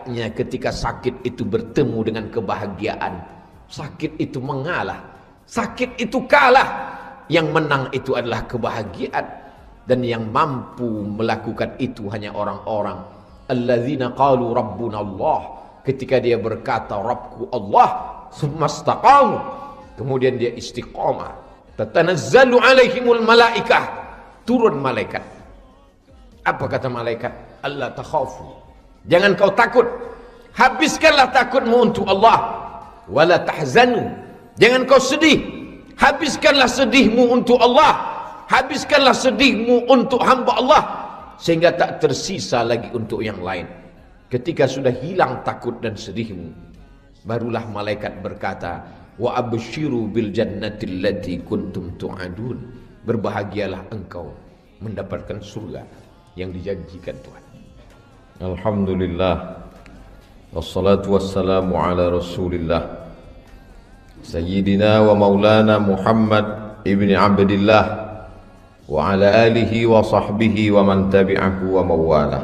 Hendaknya ketika sakit itu bertemu dengan kebahagiaan. Sakit itu mengalah, sakit itu kalah. Yang menang itu adalah kebahagiaan. Dan yang mampu melakukan itu hanya orang-orang alladzina qalu rabbuna Allah. Ketika dia berkata Rabbku Allah, sumastaqamu, kemudian dia istiqamah, tatanazzalu alaihimul malaikah, turun malaikat. Apa kata malaikat? Allah takhafu, jangan kau takut, habiskanlah takutmu untuk Allah. Wala tahzanu, jangan kau sedih, habiskanlah sedihmu untuk Allah, habiskanlah sedihmu untuk hamba Allah, sehingga tak tersisa lagi untuk yang lain. Ketika sudah hilang takut dan sedihmu, barulah malaikat berkata, wa abshiru bil jannati allati kuntum tu'adun, berbahagialah engkau mendapatkan surga yang dijanjikan Tuhan. Alhamdulillah, wassalatu wassalamu ala rasulillah Sayyidina wa maulana Muhammad ibni Abdillah wa ala alihi wa sahbihi wa man tabi'ahu wa mawalah.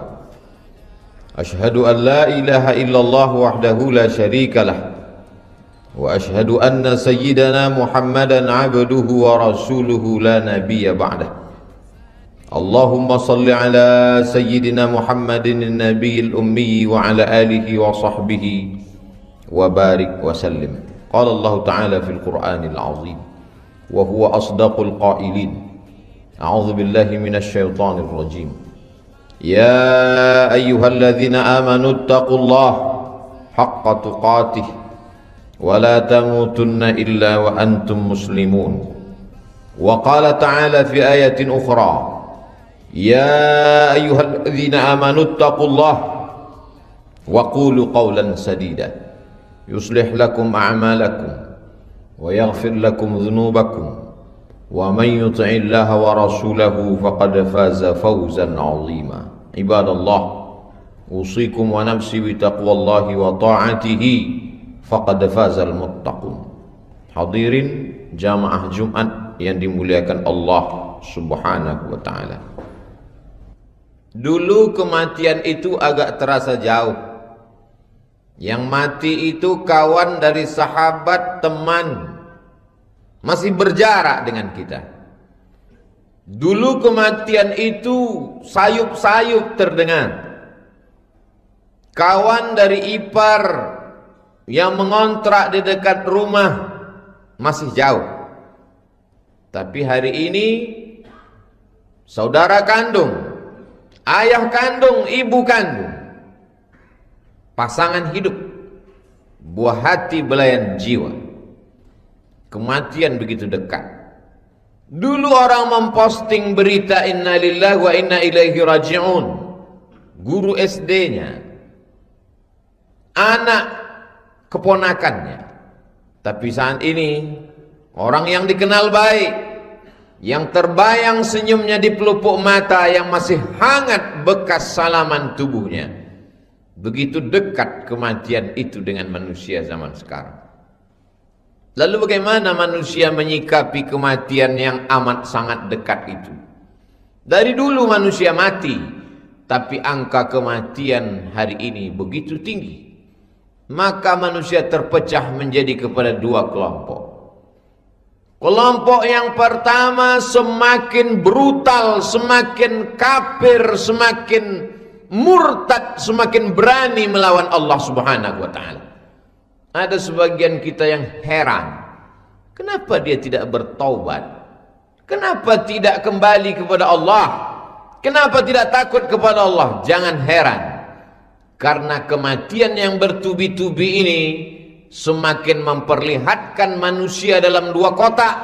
Ashhadu an la ilaha illallah wahdahu la syarika lah, wa ashhadu anna sayyidana Muhammadan abduhu wa rasuluhu la nabiyya ba'dah. Allahumma salli ala sayyidina Muhammadin nabiyil ummi wa ala alihi wa sahbihi wa barik wa sallim. Qala Allah ta'ala fil Qur'anil azim wa huwa asdaqul qailin. A'udzu billahi minasy syaithanir rajim. Ya ayyuhalladzina amanu taqullaha haqqa tuqatih wa la tamutunna illa wa antum muslimun. Wa qala ta'ala fi ayatin ukhra, ya ayyuhalladzina amanu taqullaha wa qulu qawlan sadida yuslih lakum a'malakum wa yaghfir lakum dhunubakum wa man yuti'illaha wa rasulahu faqad faza fawzan 'azima. Ibadallah, usikum wa nafsi bi taqwallahi wa ta'atihi faqad fazal muttaqun. Hadirin jamaah Jumat yang dimuliakan Allah Subhanahu wa taala. Dulu kematian itu agak terasa jauh. Yang mati itu kawan dari sahabat, teman, masih berjarak dengan kita. Dulu kematian itu sayup-sayup terdengar. Kawan dari ipar yang mengontrak di dekat rumah masih jauh. Tapi hari ini saudara kandung, ayah kandung, ibu kandung, pasangan hidup, buah hati belayan jiwa, kematian begitu dekat. Dulu orang memposting berita inna lillahi wa inna ilaihi raji'un, guru SD-nya, anak keponakannya. Tapi saat ini orang yang dikenal baik, yang terbayang senyumnya di pelupuk mata, yang masih hangat bekas salaman tubuhnya, begitu dekat kematian itu dengan manusia zaman sekarang. Lalu bagaimana manusia menyikapi kematian yang amat sangat dekat itu? Dari dulu manusia mati, tapi angka kematian hari ini begitu tinggi. Maka manusia terpecah menjadi kepada dua kelompok. Kelompok yang pertama semakin brutal, semakin kafir, semakin murtad, semakin berani melawan Allah Subhanahu wa taala. Ada sebagian kita yang heran, kenapa dia tidak bertaubat? Kenapa tidak kembali kepada Allah? Kenapa tidak takut kepada Allah? Jangan heran, karena kematian yang bertubi-tubi ini semakin memperlihatkan manusia dalam dua kotak.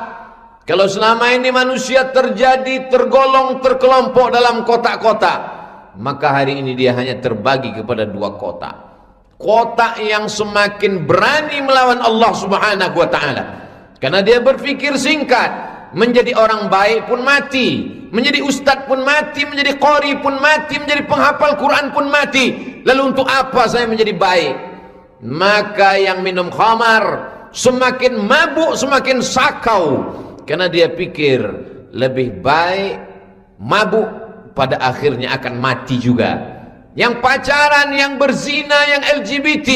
Kalau selama ini manusia tergolong, terkelompok dalam kotak-kotak, maka hari ini dia hanya terbagi kepada dua kotak. Kotak yang semakin berani melawan Allah Subhanahu wa taala, karena dia berpikir singkat, menjadi orang baik pun mati, menjadi ustadz pun mati, menjadi qori pun mati, menjadi penghafal Quran pun mati. Lalu untuk apa saya menjadi baik? Maka yang minum khamar semakin mabuk, semakin sakau, karena dia pikir lebih baik mabuk, pada akhirnya akan mati juga, yang pacaran, yang berzina, yang LGBT,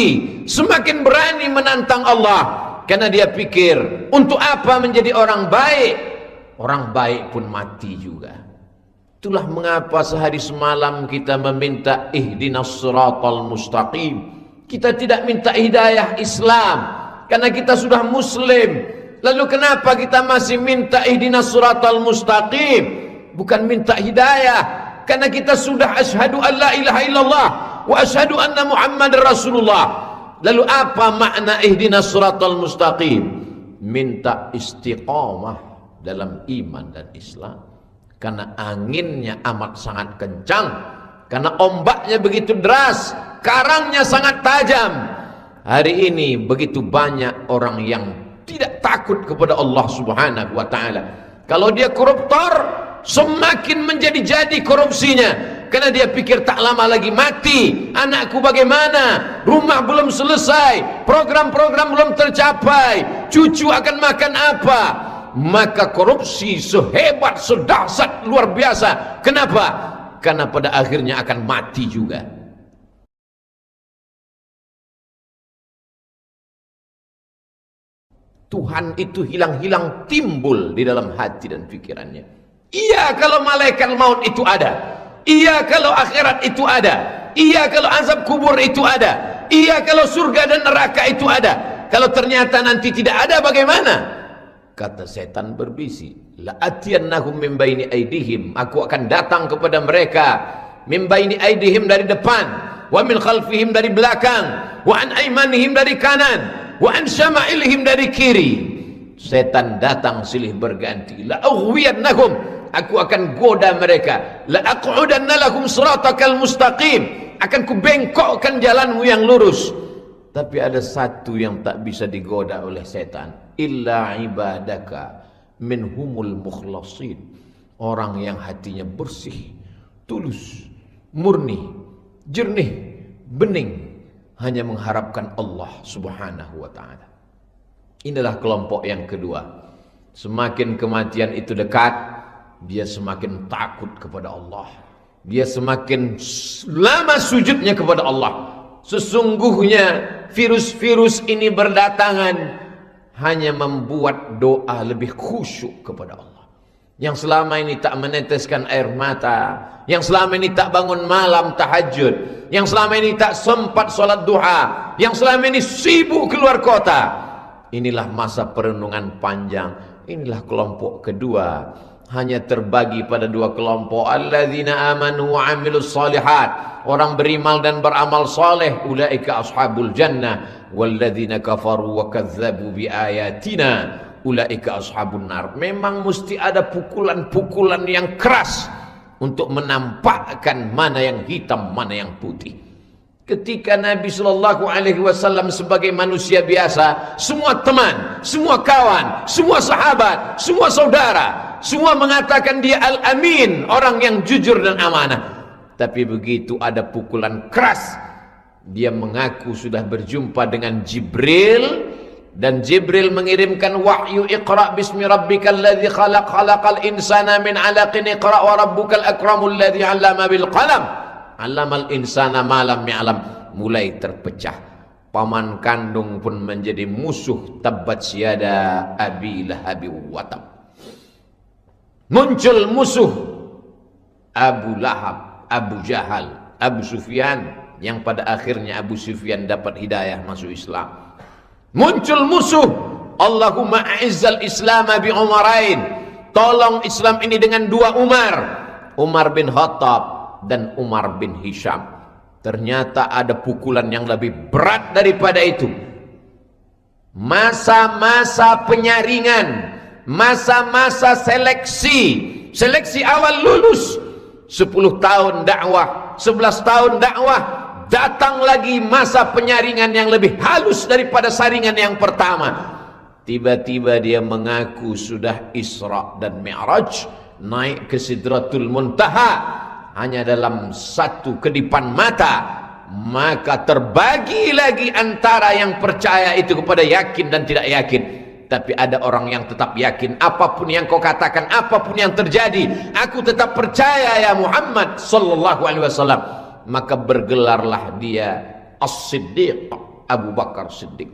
semakin berani menantang Allah, karena dia pikir, untuk apa menjadi orang baik? Orang baik pun mati juga. Itulah mengapa sehari semalam kita meminta ihdinas siratal mustaqim. Kita tidak minta hidayah Islam, karena kita sudah muslim. Lalu kenapa kita masih minta ihdinas siratal mustaqim? Bukan minta hidayah, karena kita sudah asyhadu an la ilaha illallah wa asyhadu anna Muhammadar Rasulullah. Lalu apa makna ihdinas siratal mustaqim? Minta istiqamah dalam iman dan Islam. Karena anginnya amat sangat kencang, karena ombaknya begitu deras, karangnya sangat tajam. Hari ini begitu banyak orang yang tidak takut kepada Allah Subhanahu wa taala. Kalau dia koruptor, semakin menjadi-jadi korupsinya, karena dia pikir tak lama lagi mati. Anakku bagaimana? Rumah belum selesai, program-program belum tercapai, cucu akan makan apa? Maka korupsi sehebat, sedahsyat, luar biasa. Kenapa? Karena pada akhirnya akan mati juga. Tuhan itu hilang-hilang timbul di dalam hati dan pikirannya. Iya kalau malaikat maut itu ada, iya kalau akhirat itu ada, iya kalau azab kubur itu ada, iya kalau surga dan neraka itu ada. Kalau ternyata nanti tidak ada, bagaimana? Kata setan berbisik, la atiyannahum min baini aidihim, aku akan datang kepada mereka, min baini aidihim dari depan, wa min khalfihim dari belakang, wa an aimanihim dari kanan, wa an syama'ilihim dari kiri. Setan datang silih berganti. La aghwiyannahum, aku akan goda mereka. La aq'udanna lahum siratakal mustaqim, akan kubengkokkan jalanmu yang lurus. Tapi ada satu yang tak bisa digoda oleh setan, illa ibadaka minhumul mukhlasin, orang yang hatinya bersih, tulus, murni, jernih, bening, hanya mengharapkan Allah Subhanahu wa taala. Inilah kelompok yang kedua. Semakin kematian itu dekat, dia semakin takut kepada Allah. Dia semakin lama sujudnya kepada Allah. Sesungguhnya virus-virus ini berdatangan hanya membuat doa lebih khusyuk kepada Allah. Yang selama ini tak meneteskan air mata, yang selama ini tak bangun malam tahajud, yang selama ini tak sempat sholat duha, yang selama ini sibuk keluar kota. Inilah masa perenungan panjang. Inilah kelompok kedua. Hanya terbagi pada dua kelompok. Alladzina amanu wa amilus shalihat, orang beriman dan beramal saleh, ulaika ashabul jannah. Walladzina kafaru wa kadzdzabu biayatina, ulaika ashabun nar. Memang mesti ada pukulan-pukulan yang keras untuk menampakkan mana yang hitam, mana yang putih. Ketika Nabi Shallallahu Alaihi Wasallam sebagai manusia biasa, semua teman, semua kawan, semua sahabat, semua saudara, semua mengatakan dia Al-Amin, orang yang jujur dan amanah. Tapi begitu ada pukulan keras, dia mengaku sudah berjumpa dengan Jibril, dan Jibril mengirimkan wahyu, Iqra bismi rabbikal ladzi khalaq, khalaqal insana min 'alaqin, Iqra wa rabbukal akramul ladzi 'allama bil qalam, 'allamal insana ma lam ya'lam. Mulai terpecah. Paman kandung pun menjadi musuh. Tabbat syada abi lahabi wa tab. Muncul musuh Abu Lahab, Abu Jahal, Abu Sufyan, yang pada akhirnya Abu Sufyan dapat hidayah masuk Islam. Muncul musuh, Allahumma a'izzal Islam bi Umarain, tolong Islam ini dengan dua Umar, Umar bin Khattab dan Umar bin Hisham. Ternyata ada pukulan yang lebih berat daripada itu. Masa-masa penyaringan, masa-masa seleksi. Seleksi awal lulus, 10 tahun dakwah, 11 tahun dakwah, datang lagi masa penyaringan yang lebih halus daripada saringan yang pertama. Tiba-tiba dia mengaku sudah Isra dan Mi'raj, naik ke Sidratul Muntaha. Hanya dalam satu kedipan mata, maka terbagi lagi antara yang percaya itu kepada yakin dan tidak yakin. Tapi ada orang yang tetap yakin, apapun yang kau katakan, apapun yang terjadi, aku tetap percaya ya Muhammad sallallahu alaihi wasallam. maka bergelarlah dia As-Siddiq, Abu Bakar Siddiq.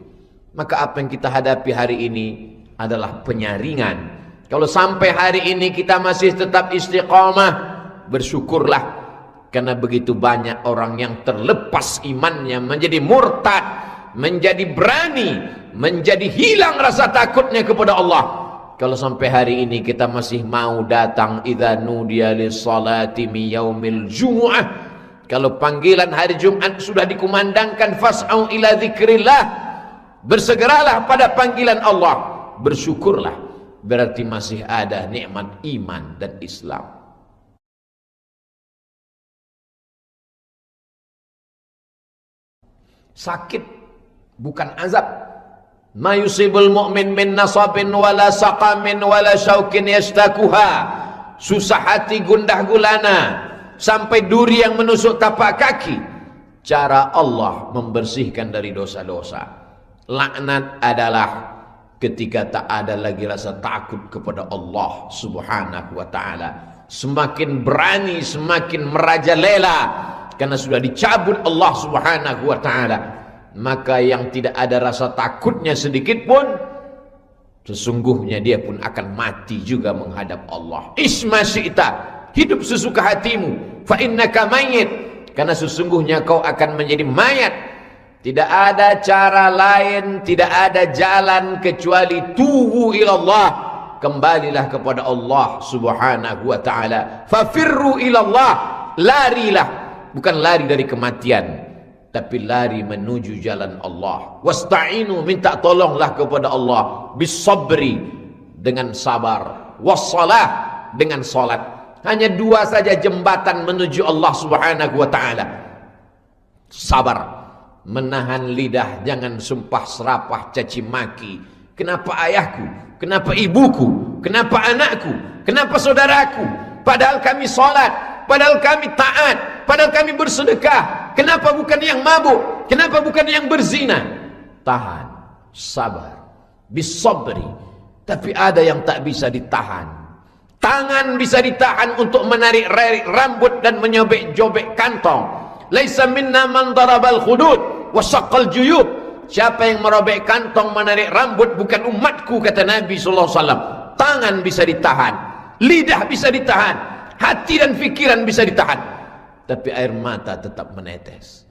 Maka apa yang kita hadapi hari ini adalah penyaringan. Kalau sampai hari ini kita masih tetap istiqamah, bersyukurlah, karena begitu banyak orang yang terlepas imannya, menjadi murtad, menjadi berani, menjadi hilang rasa takutnya kepada Allah. Kalau sampai hari ini kita masih mau datang idza nudiya lis-salati min yaumil jumu'ah, kalau panggilan hari Jumat sudah dikumandangkan fas'au ila dzikrillah, bersegeralah pada panggilan Allah, bersyukurlah, berarti masih ada nikmat iman dan Islam. Sakit bukan azab. Ma yusibul mu'min min nasabin wala saqamin wala syaukin yastakuha. Susah hati, gundah gulana, sampai duri yang menusuk tapak kaki. Cara Allah membersihkan dari dosa-dosa. Laknat adalah ketika tak ada lagi rasa takut kepada Allah subhanahu wa ta'ala. Semakin berani, semakin merajalela, karena sudah dicabut Allah subhanahu wa ta'ala. Maka yang tidak ada rasa takutnya sedikit pun, sesungguhnya dia pun akan mati juga menghadap Allah. Isma syi'ta, hidup sesuka hatimu, fa innaka mayyit, karena sesungguhnya kau akan menjadi mayat. Tidak ada cara lain, tidak ada jalan kecuali tubu ilallah, kembalilah kepada Allah subhanahu wa ta'ala. Fafirru ilallah, larilah, bukan lari dari kematian, tapi lari menuju jalan Allah. Wasta'inu, minta tolonglah kepada Allah, bisabri, dengan sabar, wassalah, dengan salat. Hanya dua saja jembatan menuju Allah subhanahu wa ta'ala. Sabar, menahan lidah, jangan sumpah serapah caci maki. Kenapa ayahku? Kenapa ibuku? Kenapa anakku? Kenapa saudaraku? Padahal kami salat, padahal kami taat, padahal kami bersedekah. Kenapa bukan yang mabuk? Kenapa bukan yang berzina? Tahan, sabar, bisabri. Tapi ada yang tak bisa ditahan. Tangan bisa ditahan untuk menarik rambut dan menyobek-jobek kantong. Laisa minna man darabal khudud wa syaqqal juyub. Siapa yang merobek kantong, menarik rambut, bukan umatku, kata Nabi sallallahu alaihi wasallam. Tangan bisa ditahan, lidah bisa ditahan, hati dan pikiran bisa ditahan, tapi air mata tetap menetes.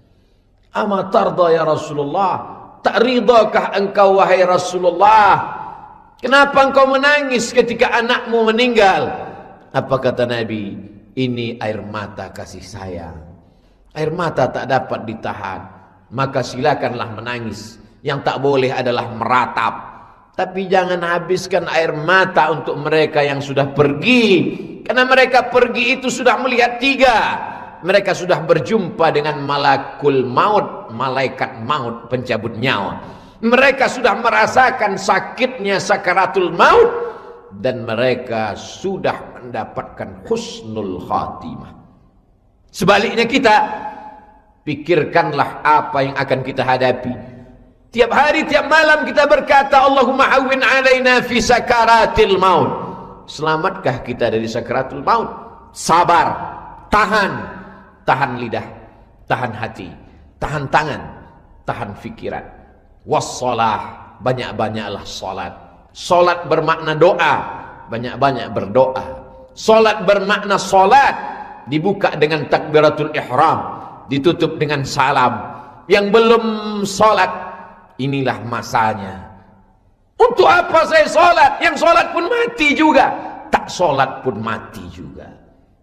Ama tarda ya Rasulullah, tak ridakah engkau wahai Rasulullah? Kenapa engkau menangis ketika anakmu meninggal? Apa kata Nabi? Ini air mata kasih sayang. Air mata tak dapat ditahan, maka silakanlah menangis. Yang tak boleh adalah meratap. Tapi jangan habiskan air mata untuk mereka yang sudah pergi, karena mereka pergi itu sudah melihat tiga. Mereka sudah berjumpa dengan malakul maut, malaikat maut, pencabut nyawa. Mereka sudah merasakan sakitnya sakaratul maut, dan mereka sudah mendapatkan husnul khatimah. Sebaliknya kita, pikirkanlah apa yang akan kita hadapi. Tiap hari, tiap malam kita berkata, Allahumma awwin alaina fi sakaratil maut. Selamatkah kita dari sakaratul maut? Sabar, tahan. Tahan lidah, tahan hati, tahan tangan, tahan fikiran. Wassalah, banyak-banyaklah salat. Salat bermakna doa, banyak-banyak berdoa. Salat bermakna salat, dibuka dengan takbiratul ihram, ditutup dengan salam. Yang belum salat, inilah masanya. Untuk apa saya salat? Yang salat pun mati juga. Tak salat pun mati juga.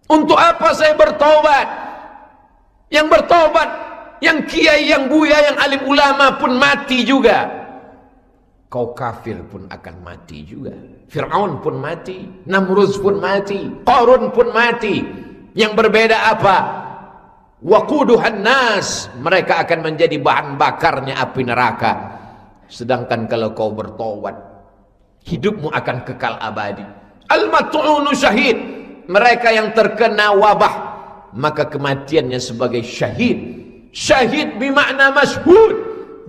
Untuk apa saya bertobat? Yang bertobat, yang kiai, yang buya, yang alim ulama pun mati juga. Kau kafir pun akan mati juga. Fir'aun pun mati, Namrud pun mati, Qarun pun mati. Yang berbeda apa? Waquduhan nas, mereka akan menjadi bahan bakarnya api neraka. Sedangkan kalau kau bertobat, hidupmu akan kekal abadi. Al-mat'unu syahid, mereka yang terkena wabah, maka kematiannya sebagai syahid. Syahid bermakna masyhud,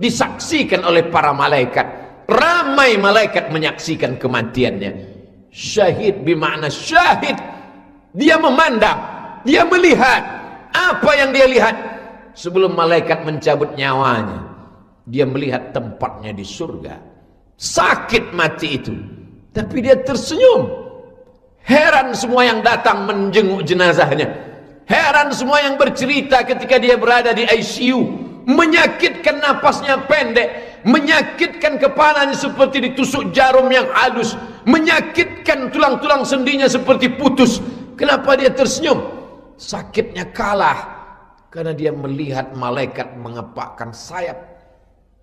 disaksikan oleh para malaikat. Ramai malaikat menyaksikan kematiannya. Syahid bermakna syahid, dia memandang, dia melihat Apa yang dia lihat sebelum malaikat mencabut nyawanya? Dia melihat tempatnya di surga. Sakit mati itu, tapi dia tersenyum. Heran semua yang datang menjenguk jenazahnya. Heran semua yang bercerita ketika dia berada di ICU. Menyakitkan napasnya pendek, menyakitkan kepalanya seperti ditusuk jarum yang halus, menyakitkan tulang-tulang sendinya seperti putus. Kenapa dia tersenyum? Sakitnya kalah karena dia melihat malaikat mengepakkan sayap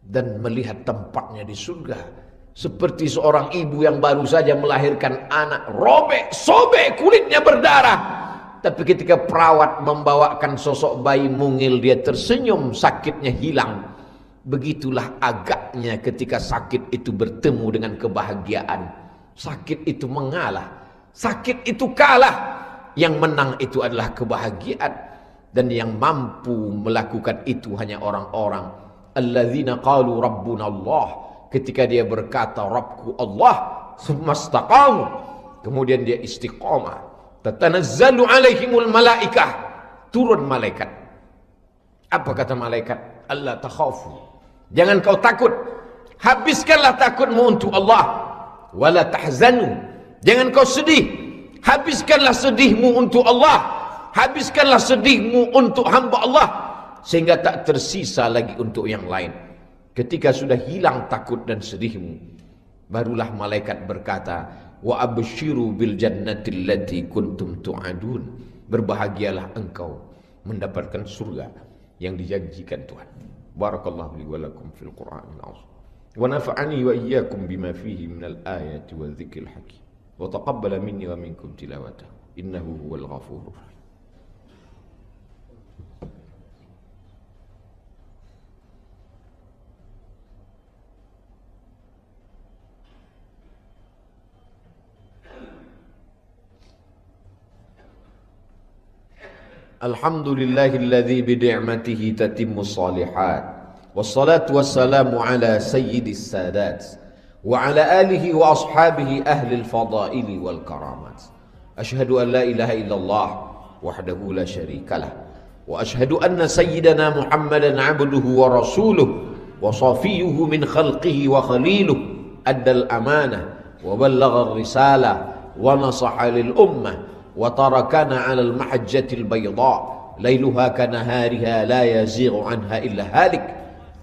dan melihat tempatnya di surga. Seperti seorang ibu yang baru saja melahirkan anak, robek, sobek, kulitnya berdarah. Tapi ketika perawat membawakan sosok bayi mungil, dia tersenyum, sakitnya hilang. Begitulah agaknya ketika sakit itu bertemu dengan kebahagiaan. Sakit itu mengalah, sakit itu kalah. Yang menang itu adalah kebahagiaan. Dan yang mampu melakukan itu hanya orang-orang alladzina qalu rabbuna Allah. Ketika dia berkata Rabbku Allah, summa istaqamu, kemudian dia istiqamah, tatanazzalu alaihimul malaikah, turun malaikat. Apa kata malaikat? Allah takhafu, jangan kau takut, habiskanlah takutmu untuk Allah. Wala tahzanu, jangan kau sedih, habiskanlah sedihmu untuk Allah. Habiskanlah sedihmu untuk hamba Allah, sehingga tak tersisa lagi untuk yang lain. Ketika sudah hilang takut dan sedihmu, barulah malaikat berkata, wa abshiru bil jannati allati kuntum tu'adun, berbahagialah engkau mendapatkan surga yang dijanjikan Tuhan. Barakallahu li wa lakum fil Qur'anil azim, wa nafa'ani wa iyyakum bima fihi minal ayati wa dzikril hakim, wa taqabbala minni wa minkum tilawatahu innahu huwal ghafurur rahim. Alhamdulillahilladzi bidi'matihi tatimmus shalihat, wassalatu wassalamu ala sayyidis sadat wa ala alihi wa ashabihi ahlil fadaili wal karamat. Ashhadu an la ilaha illallah wahdahu la syarikalah, wa ashhadu anna sayyidana Muhammadan abduhu wa rasuluh wa safiyuhu min khalqihi wa khaliluh, addal amanah wa ballagha risalah wa nasaha lil ummah wa tarakana 'alal mahajjatil bayda lailuha kanahariha la yazighu anha illa halik.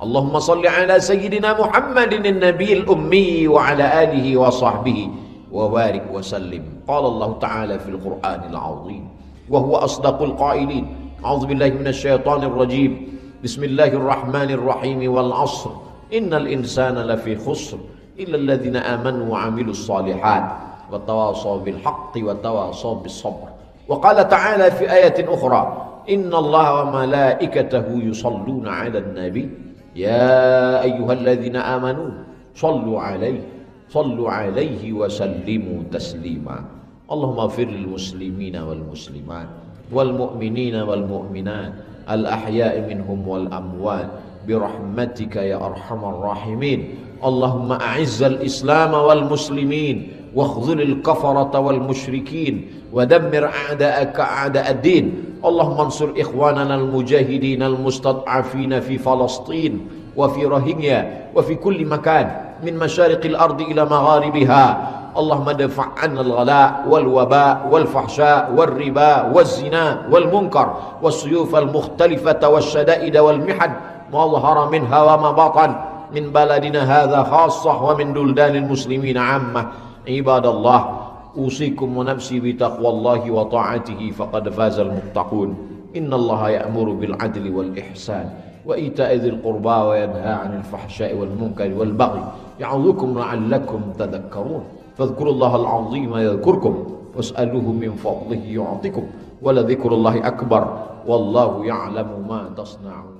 Allahumma salli ala sayyidina Muhammadin an-nabiyil ummi wa ala alihi wa sahbihi wa barik wa sallim. Qala Allah ta'ala fil Qur'anil 'azim wa huwa asdaqul qailin. A'udzu billahi minasy syaithanir rajim. Bismillahirrahmanirrahim. Wal 'ashr innal insana lafi khusr illa alladhina amanu wa 'amilus shalihat wa tawasaw bil haqqi wa tawasaw bis sabr. Wa qala ta'ala fi ayatin ukhra, innallaha wa malaikatahu yusalluna 'alan nabi ya ayyuhalladzina amanu sallu 'alaihi wa sallimu taslima. Allahumma ighfir lil muslimina wal muslimat wal mu'minina wal mu'minat al ahya'i minhum wal amwat bi rahmatika ya arhamar rahimin. Allahumma a'izzal islam wal muslimin واخذل الكفرة والمشركين ودمر أعداءك أعداء الدين. اللهم انصر إخواننا المجاهدين المستضعفين في فلسطين وفي روهينيا وفي كل مكان من مشارق الأرض إلى مغاربها. اللهم ادفع عنا الغلاء والوباء والفحشاء والربا والزنا والمنكر والسيوف المختلفة والشدائد والمحن ما ظهر منها وما بطن من بلدنا هذا خاصة ومن بلدان المسلمين عامة. Ibadallah, usikum wa nafsi bi taqwallahi wa ta'atihi faqad fazal muttaqun. Innallaha ya'muru bil adli wal ihsan wa ita'i dzil qurba wa yanha 'anil fahsya'i wal munkari wal baghi ya'udzukum la'allakum tadhakkarun. Fadhkurullahal 'azima yadhkurkum was'aluhu min fadlihi yu'tikum wa la dzikrullahi akbar wallahu ya'lamu ma tasna'un.